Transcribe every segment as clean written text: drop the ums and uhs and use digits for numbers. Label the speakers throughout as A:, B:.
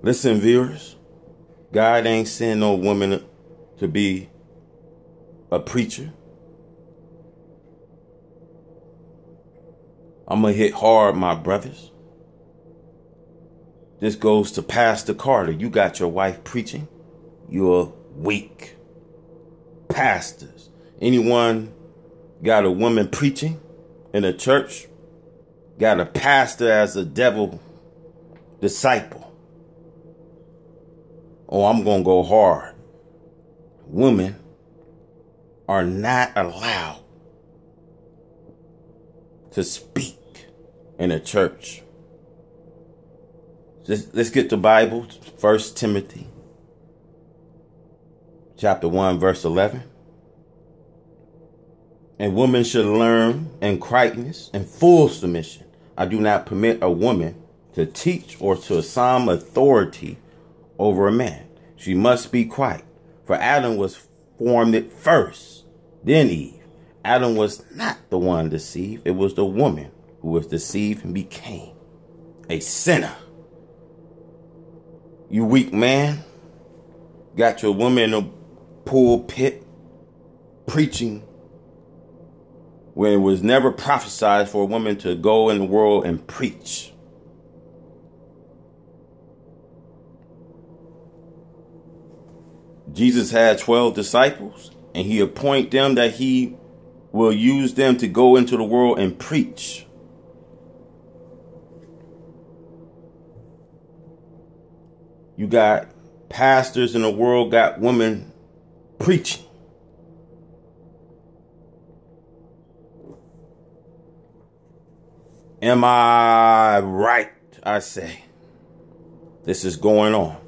A: Listen, viewers, God ain't send no woman to be a preacher. I'm going to hit hard, my brothers. This goes to Pastor Carter. You got your wife preaching. You're weak. Pastors. Anyone got a woman preaching in a church? Got a pastor as a devil disciple? Oh, I'm going to go hard. Women are not allowed to speak in a church. Let's get the Bible. 1 Timothy chapter 1, verse 11. And women should learn in quietness and full submission. I do not permit a woman to teach or to assume authority over a man. She must be quiet. For Adam was formed at first, then Eve. Adam was not the one deceived. It was the woman who was deceived and became a sinner. You weak man, got your woman in the pulpit preaching when it was never prophesied for a woman to go in the world and preach. Jesus had 12 disciples, and he appointed them that he will use them to go into the world and preach. You got pastors in the world, got women preaching. Am I right? I say. This is going on.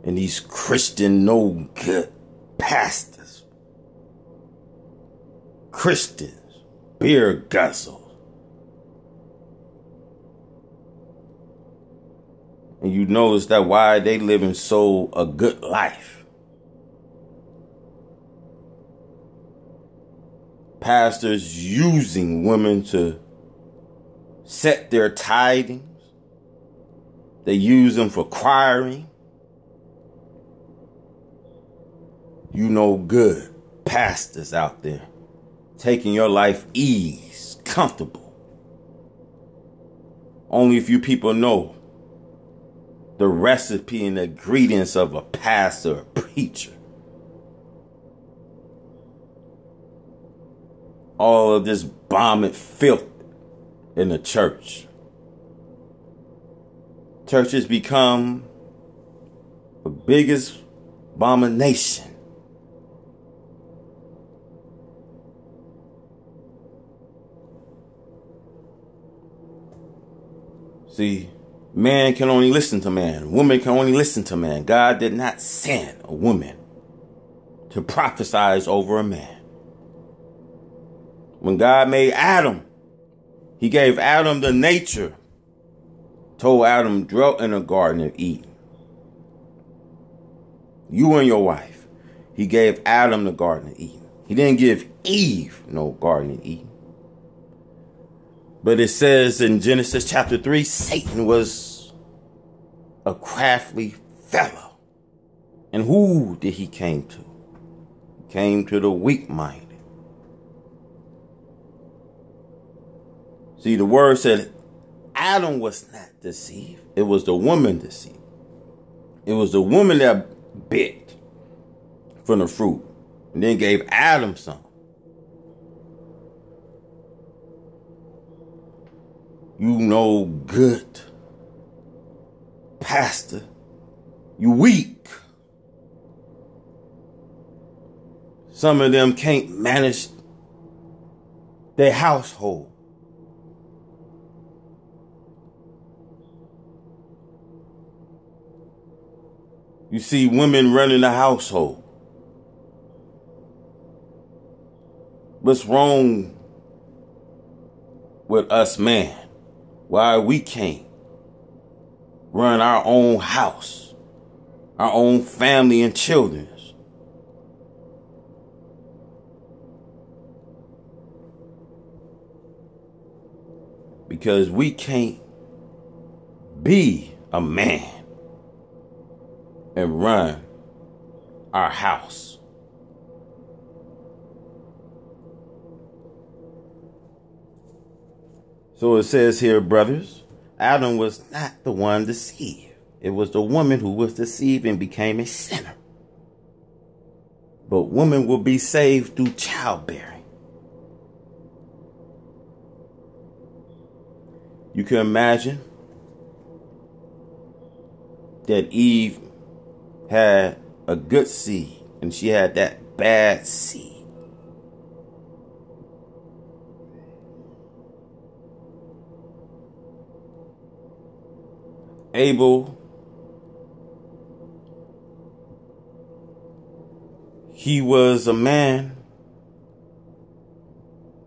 A: And these Christian no good pastors, Christians, beer guzzles. And you notice that why they living so a good life. Pastors using women to set their tithings. They use them for choiring. You know good pastors out there taking your life ease, comfortable. Only a few people know the recipe and the ingredients of a pastor or preacher. All of this vomit filth in the church. Churches become the biggest abomination. See, man can only listen to man. Woman can only listen to man. God did not send a woman to prophesize over a man. When God made Adam, he gave Adam the nature. Told Adam, dwelt in the garden of Eden. You and your wife. He gave Adam the garden of Eden. He didn't give Eve no garden of Eden. But it says in Genesis chapter 3, Satan was a crafty fellow. And who did he came to? He came to the weak-minded. See, the word said Adam was not deceived. It was the woman deceived. It was the woman that bit from the fruit and then gave Adam some. You know good, pastor. You weak. Some of them can't manage their household. You see women running the household. What's wrong with us, man? Why we can't run our own house, our own family and children? Because we can't be a man and run our house. So it says here, brothers, Adam was not the one deceived. It was the woman who was deceived and became a sinner. But woman will be saved through childbearing. You can imagine that Eve had a good seed and she had that bad seed. Abel, he was a man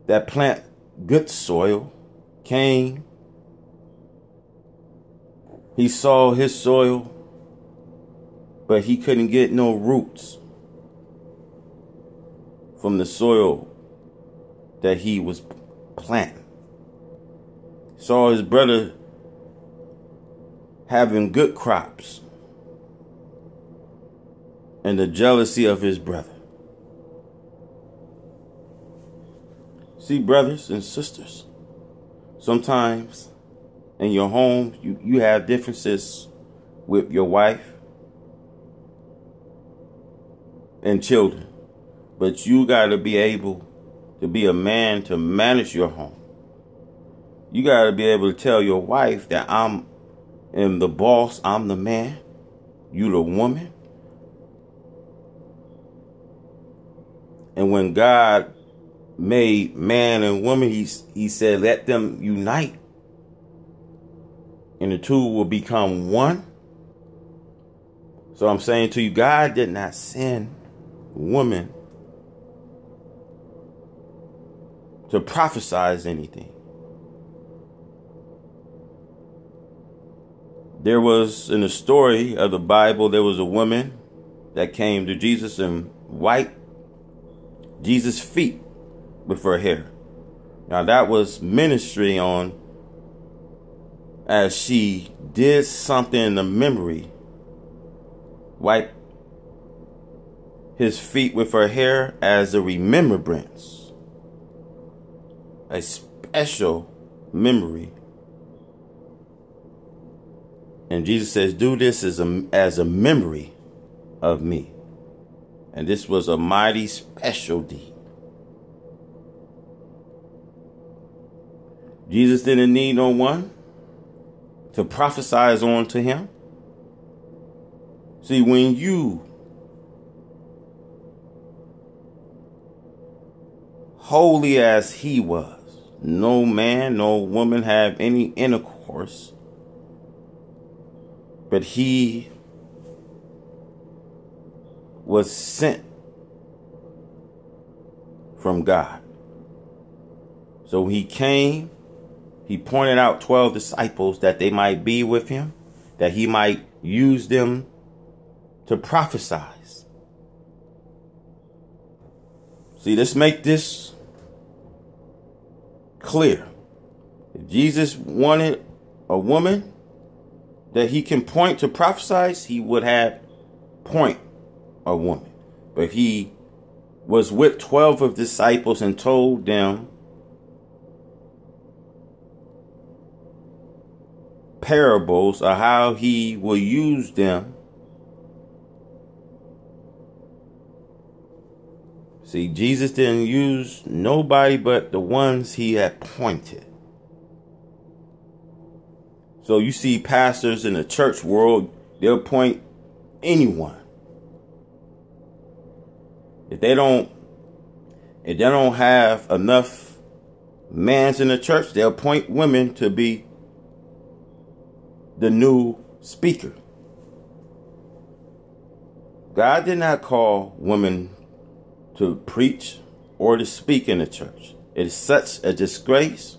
A: that plant good soil. Cain, he saw his soil, but he couldn't get no roots from the soil that he was planting. Saw his brother having good crops and the jealousy of his brother. See, brothers and sisters, sometimes in your home, you have differences with your wife and children, but you got to be able to be a man to manage your home. You got to be able to tell your wife that I'm the boss, I'm the man, you the woman. And when God made man and woman, he said, let them unite and the two will become one. So I'm saying to you, God did not send woman to prophesize anything. There was, in the story of the Bible, there was a woman that came to Jesus and wiped Jesus' feet with her hair. Now that was ministry on as she did something in the memory, wiped his feet with her hair as a remembrance, a special memory. And Jesus says, do this as a memory of me. And this was a mighty special deed. Jesus didn't need no one to prophesize on to him. See, when you holy as he was, no man, no woman have any intercourse, but he was sent from God. So when he came, he pointed out 12 disciples that they might be with him, that he might use them to prophesy. See, let's make this clear. If Jesus wanted a woman that he can point to prophesy, he would have point a woman. But he was with 12 of disciples and told them parables of how he will use them. See, Jesus didn't use nobody but the ones he had appointed. So you see pastors in the church world, they'll appoint anyone. If they don't have enough mans in the church, they'll appoint women to be the new speaker. God did not call women to preach or to speak in the church. It is such a disgrace.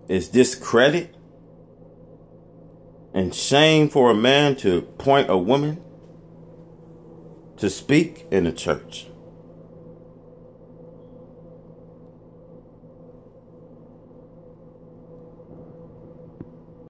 A: It's discredit and shame for a man to appoint a woman to speak in the church.